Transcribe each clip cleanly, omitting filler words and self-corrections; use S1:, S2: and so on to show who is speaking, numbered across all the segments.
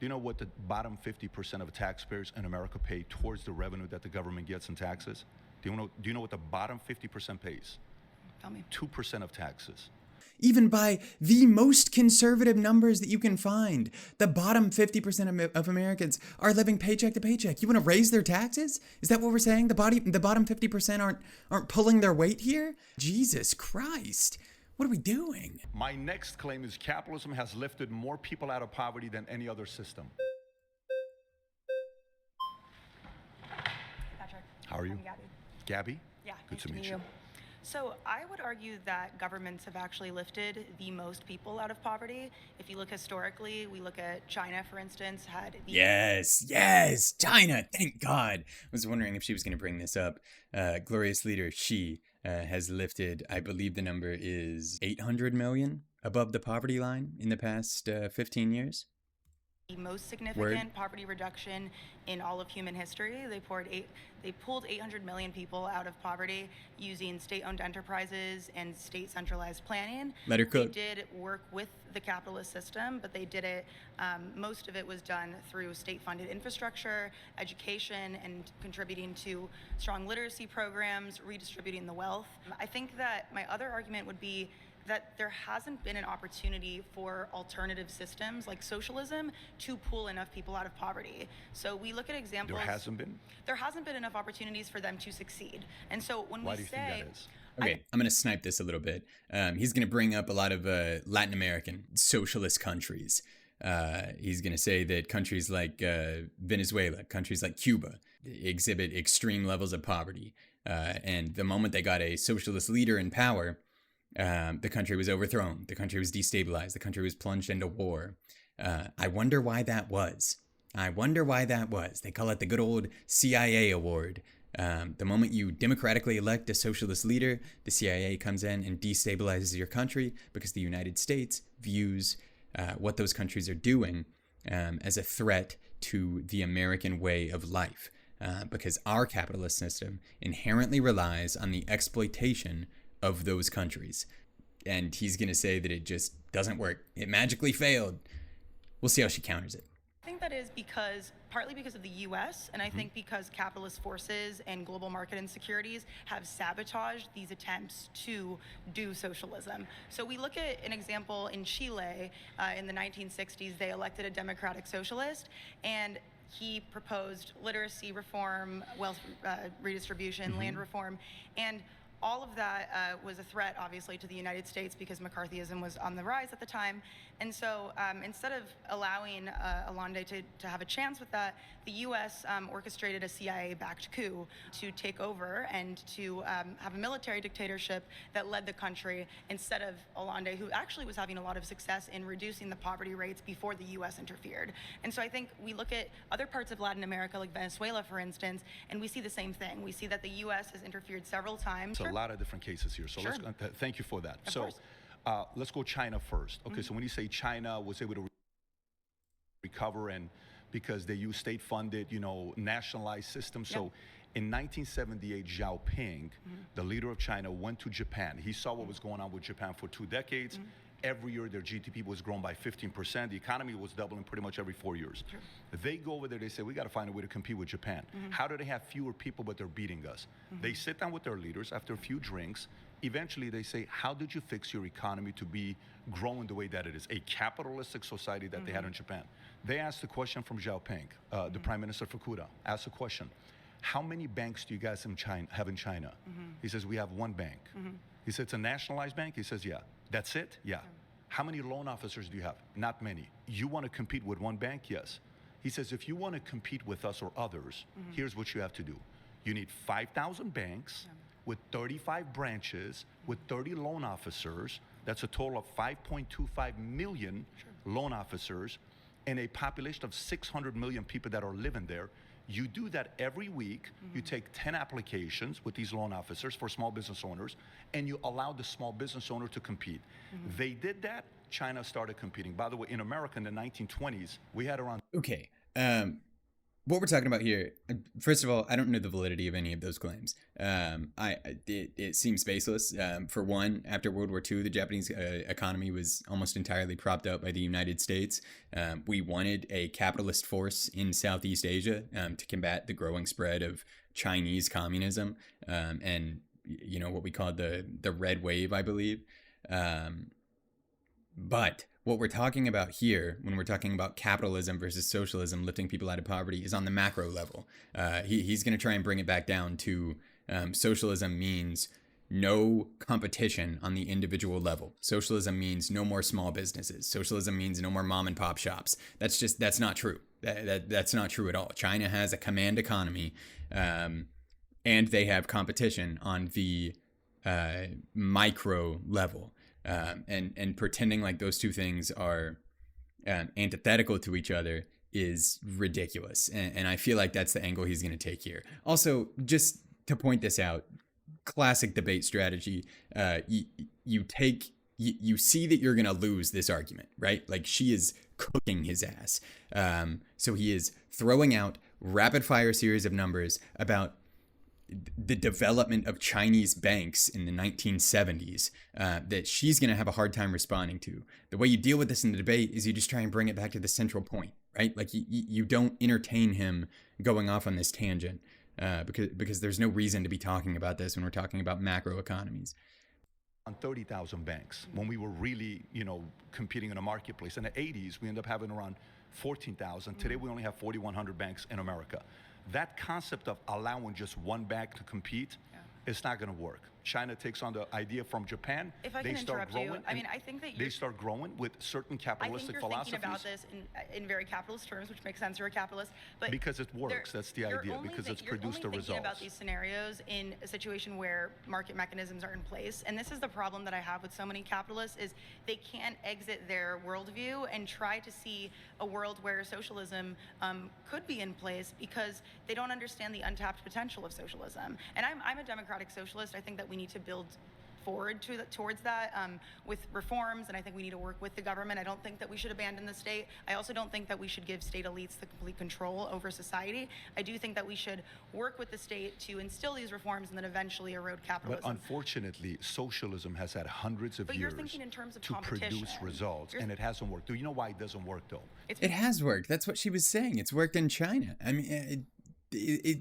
S1: Do you know what the bottom 50% of taxpayers in America pay towards the revenue that the government gets in taxes? Do you know what the bottom 50% pays?
S2: Tell me.
S1: 2% of taxes.
S3: Even by the most conservative numbers that you can find, the bottom 50% of Americans are living paycheck to paycheck. You want to raise their taxes? Is that what we're saying? The bottom 50% aren't pulling their weight here? Jesus Christ. What are we doing?
S1: My next claim is capitalism has lifted more people out of poverty than any other system.
S2: Patrick.
S1: How are you?
S2: I'm Gabby.
S1: Gabby?
S2: Yeah,
S1: Good
S2: nice
S1: to meet you.
S2: So I would argue that governments have actually lifted the most people out of poverty. If you look historically, we look at China, for instance, had the...
S3: Yes, China, thank God. I was wondering if she was going to bring this up. Glorious leader Xi has lifted, I believe the number is 800 million above the poverty line in the past 15 years.
S2: The most significant poverty reduction in all of human history. They pulled 800 million people out of poverty using state-owned enterprises and state centralized planning.
S3: Let her cook.
S2: They did work with the capitalist system, but they did it, most of it was done through state-funded infrastructure, education, and contributing to strong literacy programs, redistributing the wealth. I think that my other argument would be that there hasn't been an opportunity for alternative systems like socialism to pull enough people out of poverty. So we look at examples.
S1: There hasn't been?
S2: There hasn't been enough opportunities for them to succeed. And so when
S1: Why
S2: we
S1: do you
S2: say...
S1: think that is?
S3: Okay, I'm going to snipe this a little bit. He's going to bring up a lot of Latin American socialist countries. He's going to say that countries like Venezuela, countries like Cuba, exhibit extreme levels of poverty. And the moment they got a socialist leader in power, the country was overthrown. The country was destabilized. The country was plunged into war. I wonder why that was. They call it the good old CIA award. The moment you democratically elect a socialist leader, the CIA comes in and destabilizes your country because the United States views what those countries are doing as a threat to the American way of life. Because our capitalist system inherently relies on the exploitation of those countries. And he's going to say that it just doesn't work. It magically failed. We'll see how she counters it.
S2: I think that is partly because of the U.S., and I think because capitalist forces and global market insecurities have sabotaged these attempts to do socialism. So we look at an example in Chile in the 1960s. They elected a democratic socialist, and he proposed literacy reform, wealth redistribution, land reform, and all of that was a threat, obviously, to the United States because McCarthyism was on the rise at the time. And so instead of allowing Allende to have a chance with that, the U.S. Orchestrated a CIA-backed coup to take over and to have a military dictatorship that led the country instead of Allende, who actually was having a lot of success in reducing the poverty rates before the U.S. interfered. And so I think we look at other parts of Latin America, like Venezuela, for instance, and we see the same thing. We see that the U.S. has interfered several times.
S1: So a lot of different cases here. So
S2: Sure.
S1: Thank you for that.
S2: Of
S1: So
S2: course.
S1: let's go China first. Okay, so when you say China was able to recover and because they use state-funded, nationalized systems. So in 1978, Xiaoping, the leader of China, went to Japan. He saw what was going on with Japan for 2 decades. Every year, their GDP was growing by 15%. The economy was doubling pretty much every 4 years.
S2: Sure.
S1: They go over there, they say, we got to find a way to compete with Japan. How do they have fewer people, but they're beating us? They sit down with their leaders after a few drinks. Eventually, they say, how did you fix your economy to be growing the way that it is? A capitalistic society that they had in Japan. They asked the question from Xiaoping, the prime minister Fukuda, asked the question, how many banks do you guys have in China? He says, we have one bank. He said, it's a nationalized bank? He says, yeah. That's it? Yeah. How many loan officers do you have? Not many. You want to compete with one bank? Yes. He says, if you want to compete with us or others, here's what you have to do. You need 5,000 banks with 35 branches, with 30 loan officers. That's a total of 5.25 million loan officers and a population of 600 million people that are living there. You do that every week. You take 10 applications with these loan officers for small business owners, and you allow the small business owner to compete. They did that. China started competing. By the way, in America in the 1920s, we had around...
S3: Okay, What we're talking about here, first of all, I don't know the validity of any of those claims. It seems baseless. For one, after World War II, the Japanese economy was almost entirely propped up by the United States. We wanted a capitalist force in Southeast Asia to combat the growing spread of Chinese communism and what we called the Red Wave, I believe. But what we're talking about here, when we're talking about capitalism versus socialism, lifting people out of poverty, is on the macro level. He's going to try and bring it back down to socialism means no competition on the individual level. Socialism means no more small businesses. Socialism means no more mom and pop shops. That's not true. That's not true at all. China has a command economy, and they have competition on the micro level. And pretending like those two things are antithetical to each other is ridiculous. And I feel like that's the angle he's going to take here. Also, just to point this out, classic debate strategy. You see that you're going to lose this argument, right? Like she is cooking his ass. So he is throwing out rapid fire series of numbers about the development of Chinese banks in the 1970s that she's going to have a hard time responding to. The way you deal with this in the debate is you just try and bring it back to the central point, right? Like you don't entertain him going off on this tangent because there's no reason to be talking about this when we're talking about macro economies.
S1: On 30,000 banks, when we were really, competing in a marketplace. In the 80s, we ended up having around 14,000. Today, we only have 4,100 banks in America. That concept of allowing just one bank to compete, it's not going to work. China takes on the idea from Japan.
S2: If I can interrupt you, I think that
S1: they start growing with certain capitalistic philosophies.
S2: I think you're thinking about this in very capitalist terms, which makes sense. You're a capitalist, but
S1: because it works. That's the idea. Because it's produced the results.
S2: You're only thinking about these scenarios in a situation where market mechanisms are in place, and this is the problem that I have with so many capitalists: is they can't exit their worldview and try to see a world where socialism could be in place because they don't understand the untapped potential of socialism. And I'm a democratic socialist. I think that we need to build forward towards that with reforms, and I think we need to work with the government. I don't think that we should abandon the state. I also don't think that we should give state elites the complete control over society. I do think that we should work with the state to instill these reforms and then eventually erode capitalism.
S1: But unfortunately, socialism has had hundreds of years
S2: in terms of
S1: to produce results, and it hasn't worked. Do you know why it doesn't work, though?
S3: It has worked. That's what she was saying. It's worked in China. I mean,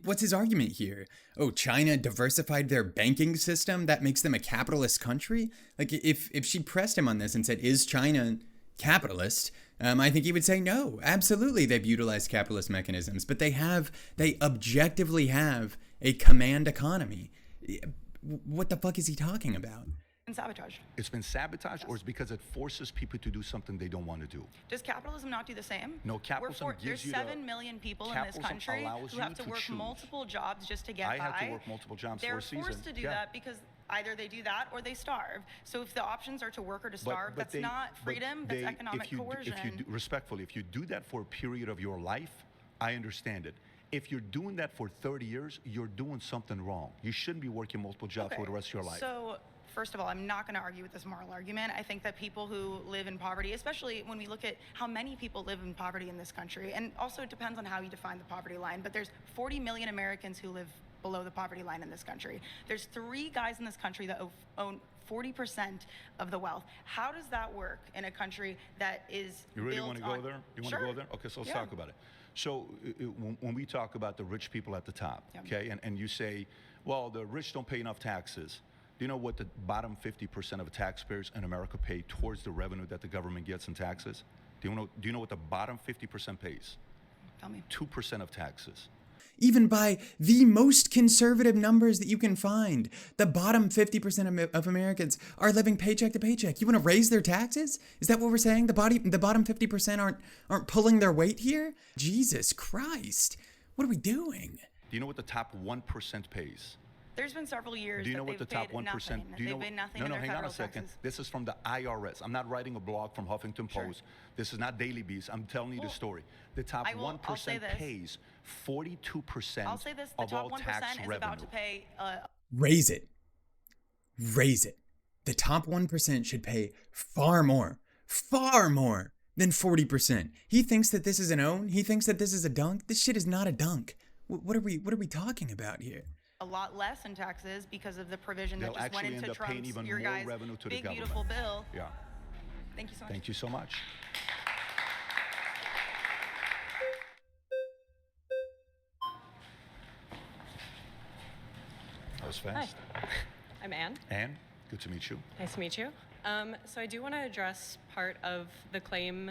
S3: what's his argument here? Oh, China diversified their banking system. That makes them a capitalist country. Like if she pressed him on this and said, is China capitalist? I think he would say no, absolutely. They've utilized capitalist mechanisms, but they objectively have a command economy. What the fuck is he talking about?
S2: Sabotage.
S1: It's been sabotaged, or it's because it forces people to do something they don't want to do.
S2: Does capitalism not do the same?
S1: No, capitalism gives you
S2: There's 7 million people in this country who have to work multiple jobs just to get by.
S1: I have to work multiple jobs for a season.
S2: They're forced to do that because either they do that or they starve. So if the options are to work or to starve, that's not freedom, that's economic coercion.
S1: Respectfully, if you do that for a period of your life, I understand it. If you're doing that for 30 years, you're doing something wrong. You shouldn't be working multiple jobs for the rest of your life.
S2: So, first of all, I'm not going to argue with this moral argument. I think that people who live in poverty, especially when we look at how many people live in poverty in this country, and also it depends on how you define the poverty line, but there's 40 million Americans who live below the poverty line in this country. There's 3 guys in this country that own 40% of the wealth. How does that work in a country that is
S1: You really want to go there? You want to go there? Okay, so let's talk about it. So when we talk about the rich people at the top, okay, and you say, well, the rich don't pay enough taxes. Do you know what the bottom 50% of taxpayers in America pay towards the revenue that the government gets in taxes? Do you know what the bottom 50% pays?
S2: Tell me.
S1: 2% of taxes.
S3: Even by the most conservative numbers that you can find, the bottom 50% of Americans are living paycheck to paycheck. You want to raise their taxes? Is that what we're saying? The bottom 50% aren't pulling their weight here? Jesus Christ. What are we doing?
S1: Do you know what the top 1% pays?
S2: There's been several years.
S1: Do you know what the top 1%? Do you know?
S2: They've been nothing.
S1: No, hang on a second. This is from the IRS. I'm not writing a blog from Huffington Post. This is not Daily Beast. I'm telling you the story. The top 1% pays 42%
S2: I'll say this. The
S1: of
S2: top
S1: all
S2: 1%
S1: tax
S2: is
S1: revenue.
S2: about to pay.
S3: Raise it. Raise it. The top 1% should pay far more than 40%. He thinks that this is an own. He thinks that this is a dunk. This shit is not a dunk. What are we talking about here?
S2: A lot less in taxes because of the provision
S1: They'll
S2: that just went
S1: actually
S2: into
S1: end up paying
S2: Trump's,
S1: even
S2: your
S1: more
S2: guys'
S1: revenue to the
S2: big,
S1: government.
S2: beautiful bill.
S1: Yeah.
S2: Thank you so much.
S1: Thank you so much. That was fast.
S4: Hi, I'm Anne.
S1: Anne, good to meet you.
S4: Nice to meet you. So I do want to address part of the claim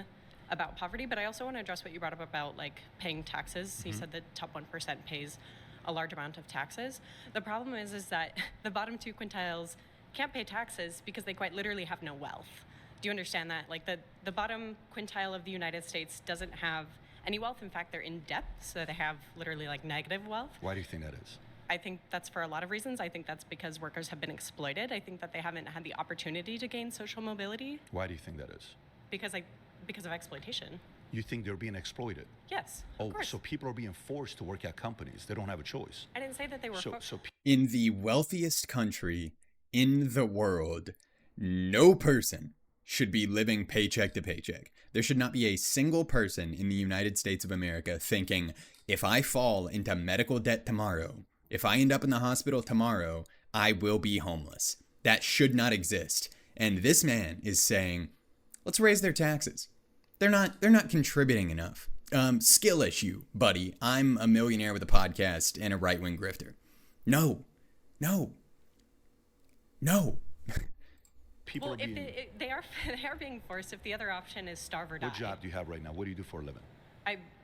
S4: about poverty, but I also want to address what you brought up about like paying taxes. You said the top 1% pays a large amount of taxes. The problem is that the bottom 2 quintiles can't pay taxes because they quite literally have no wealth. Do you understand that? Like the bottom quintile of the United States doesn't have any wealth. In fact, they're in debt, so they have literally like negative wealth.
S1: Why do you think that is?
S4: I think that's for a lot of reasons. I think that's because workers have been exploited. I think that they haven't had the opportunity to gain social mobility.
S1: Why do you think that is?
S4: Because of exploitation.
S1: You think they're being exploited?
S4: Yes,
S1: Oh,
S4: of course.
S1: so people are being forced to work at companies. They don't have a choice.
S4: I didn't say that they were.
S3: In the wealthiest country in the world, no person should be living paycheck to paycheck. There should not be a single person in the United States of America thinking, if I fall into medical debt tomorrow, if I end up in the hospital tomorrow, I will be homeless. That should not exist. And this man is saying, let's raise their taxes. They're not contributing enough. Skill issue, buddy. I'm a millionaire with a podcast and a right-wing grifter. No.
S1: People
S4: Well,
S1: are being...
S4: they are being forced. If the other option is starve or die.
S1: What job do you have right now? What do you do for a living?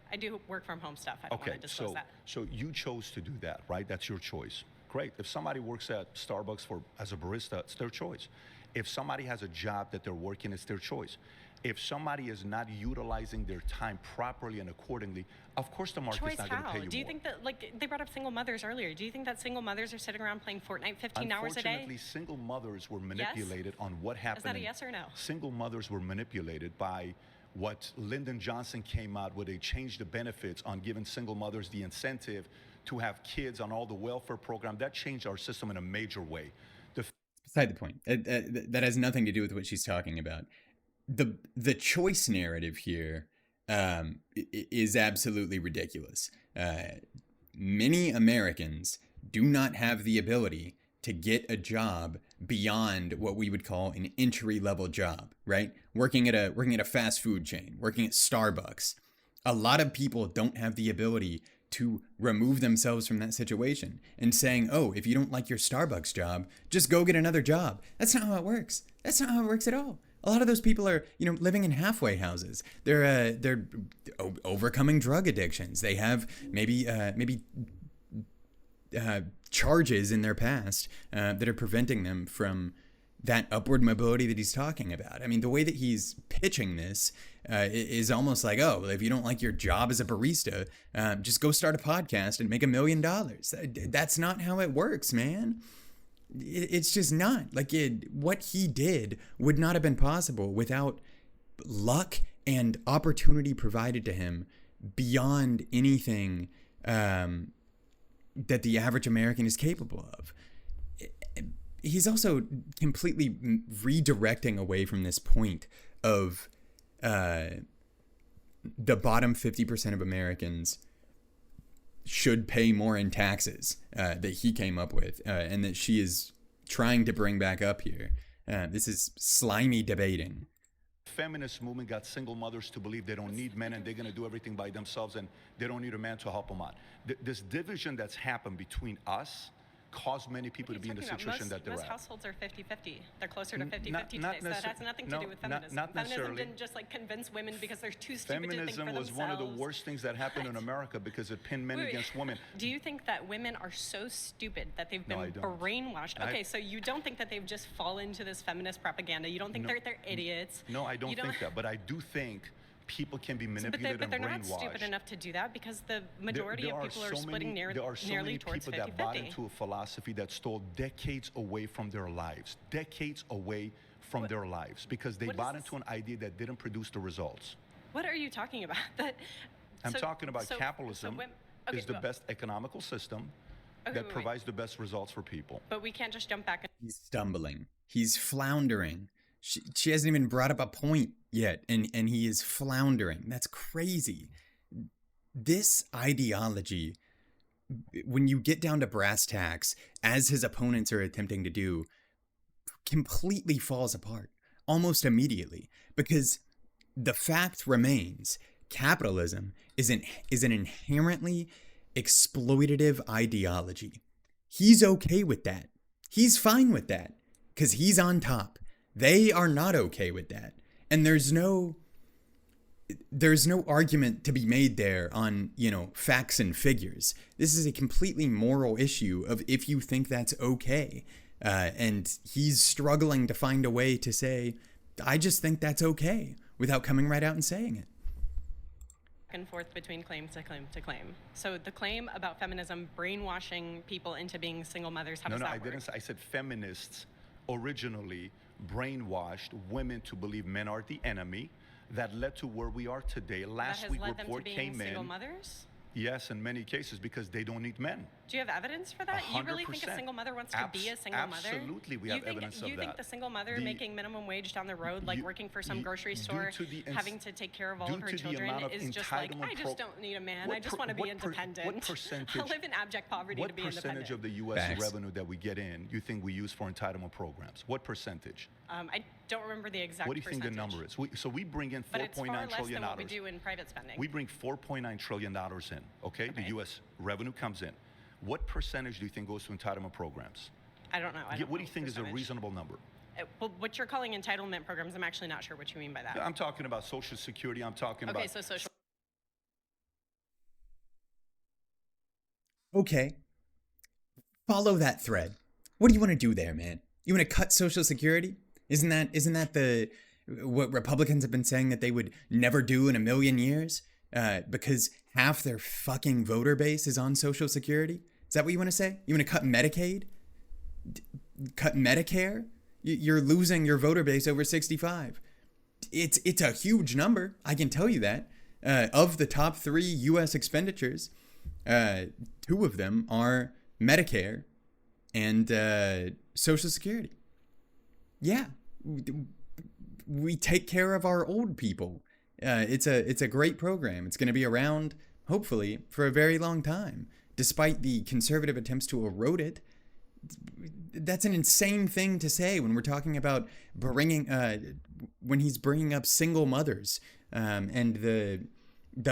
S4: I do work from home stuff. I don't want to disclose that.
S1: So you chose to do that, right? That's your choice. Great. If somebody works at Starbucks as a barista, it's their choice. If somebody has a job that they're working, it's their choice. If somebody is not utilizing their time properly and accordingly, of course the market's
S4: Choice
S1: not going to
S4: how?
S1: pay you
S4: Do you
S1: more.
S4: think that, like, they brought up single mothers earlier. Do you think that single mothers are sitting around playing Fortnite 15 hours a day?
S1: Unfortunately, single mothers were manipulated on what happened.
S4: Is that a yes or no?
S1: Single mothers were manipulated by what Lyndon Johnson came out with. They changed the benefits on giving single mothers the incentive to have kids on all the welfare program. That changed our system in a major way.
S3: Beside the point. That has nothing to do with what she's talking about. The choice narrative here is absolutely ridiculous. Many Americans do not have the ability to get a job beyond what we would call an entry-level job, right? Working at a fast food chain, working at Starbucks. A lot of people don't have the ability to remove themselves from that situation and saying, oh, if you don't like your Starbucks job, just go get another job. That's not how it works. That's not how it works at all. A lot of those people are, living in halfway houses. They're overcoming drug addictions. They have maybe charges in their past that are preventing them from that upward mobility that he's talking about. I mean, the way that he's pitching this is almost like, oh, if you don't like your job as a barista, just go start a podcast and make $1 million. That's not how it works, man. It's just not. What he did would not have been possible without luck and opportunity provided to him beyond anything that the average American is capable of. He's also completely redirecting away from this point of the bottom 50% of Americans should pay more in taxes that he came up with and that she is trying to bring back up here. This is slimy debating.
S1: Feminist movement got single mothers to believe they don't need men and they're going to do everything by themselves and they don't need a man to help them out. This division that's happened between us caused many people to be in the situation that they're
S4: most
S1: at.
S4: Most households are 50-50. They're closer to 50-50 today, so that has nothing to do with feminism.
S1: Not
S4: Feminism didn't just convince women because they're too stupid to think for themselves.
S1: Feminism was one of the worst things that happened in America because it pinned men against women.
S4: Do you think that women are so stupid that they've been brainwashed? Okay, so you don't think that they've just fallen into this feminist propaganda? You don't think they're idiots?
S1: No, I don't think that, but I do think people can be manipulated
S4: but they're
S1: and
S4: not
S1: brainwashed.
S4: stupid enough to do that because the majority of people are splitting nearly towards 50-50.
S1: There are so many people that bought into a philosophy that stole decades away from their lives. Decades away from their lives because they bought into an idea that didn't produce the results.
S4: What are you talking about?
S1: I'm talking about capitalism is the best economical system that provides the best results for people.
S4: But we can't just jump back.
S3: He's stumbling. He's floundering. She hasn't even brought up a point yet, and he is floundering. That's crazy. This ideology, when you get down to brass tacks, as his opponents are attempting to do, completely falls apart almost immediately, because the fact remains capitalism is an inherently exploitative ideology. He's okay with that. He's fine with that because he's on top. They are not okay with that. And there's no argument to be made there on, facts and figures. This is a completely moral issue of if you think that's okay. And he's struggling to find a way to say, I just think that's okay, without coming right out and saying it.
S4: Back and forth between claim to claim to claim. So the claim about feminism brainwashing people into being single mothers, how does that work?
S1: I didn't. I said feminists originally brainwashed women to believe men are the enemy. That led to where we are today. Last week report came in.
S4: Single mothers?
S1: Yes, in many cases, because they don't need men.
S4: Do you have evidence for that?
S1: 100%.
S4: You really think a single mother wants to be a single mother?
S1: Absolutely, we have evidence of that.
S4: You think the single mother making minimum wage down the road, like working for some grocery store, having to take care of all of her children, is just like, I just don't need a man. I just want to be independent.
S1: What percentage?
S4: I'll live in abject poverty to be independent.
S1: What percentage of the U.S. revenue that we get in you think we use for entitlement programs? What percentage?
S4: I don't remember the exact percentage.
S1: What do you think the number is? So we bring in $4.9 trillion.
S4: But it's far less than what we do in private spending.
S1: We bring $4.9 trillion in, okay? The U.S. revenue comes in. What percentage do you think goes to entitlement programs?
S4: I don't know.
S1: What do you think is a reasonable number?
S4: Well, what you're calling entitlement programs, I'm actually not sure what you mean by that.
S1: I'm talking about Social Security. I'm talking about...
S4: Okay, so social...
S3: Okay. Follow that thread. What do you want to do there, man? You want to cut Social Security? Isn't that what Republicans have been saying that they would never do in a million years? Because half their fucking voter base is on Social Security? Is that what you want to say? You want to cut Medicaid? Cut Medicare? You're losing your voter base over 65. It's a huge number, I can tell you that. Of the top 3 U.S. expenditures, 2 of them are Medicare and Social Security. Yeah, we take care of our old people. It's a great program. It's going to be around, hopefully, for a very long time, despite the conservative attempts to erode it. That's an insane thing to say when we're talking about when he's bringing up single mothers and the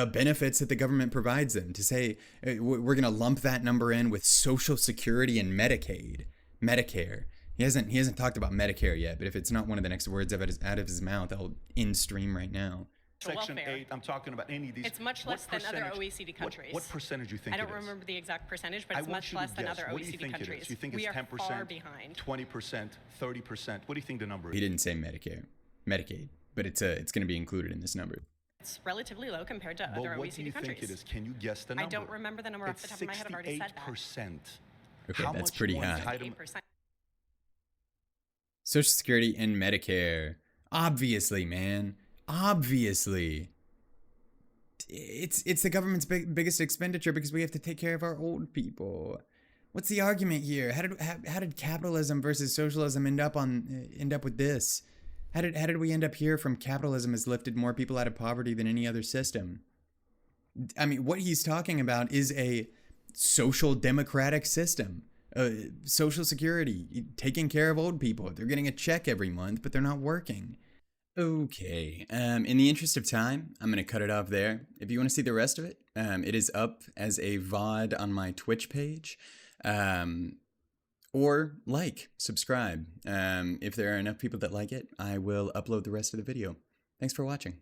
S3: benefits that the government provides them. To say we're going to lump that number in with Social Security and Medicare. He hasn't talked about Medicare yet, but if it's not one of the next words out of his mouth, I'll end stream right now.
S1: Section 8, I'm talking about any of these.
S4: It's much less than other OECD countries.
S1: What percentage do you think
S4: I don't remember the exact percentage, but it's much less than other OECD countries.
S1: Do you think
S4: we
S1: it's 10%,
S4: are far behind.
S1: 20%, 30%? What do you think the number is?
S3: He didn't say Medicaid, but it's going to be included in this number.
S4: It's relatively low compared to other OECD countries.
S1: What do you think it is? Can you guess the number?
S4: I don't remember the number off the top of my head. I've already said that.
S1: 68%.
S3: Okay,
S1: How
S3: that's
S1: much
S3: pretty
S1: more
S3: high.
S4: 8%.
S3: Social Security and Medicare. Obviously, man. Obviously. It's the government's biggest expenditure because we have to take care of our old people. What's the argument here? How did capitalism versus socialism end up with this? How did we end up here from capitalism has lifted more people out of poverty than any other system? I mean, what he's talking about is a social democratic system. Social Security, taking care of old people. They're getting a check every month, but they're not working. Okay, in the interest of time, I'm going to cut it off there. If you want to see the rest of it, it is up as a VOD on my Twitch page. Or subscribe. If there are enough people that like it, I will upload the rest of the video. Thanks for watching.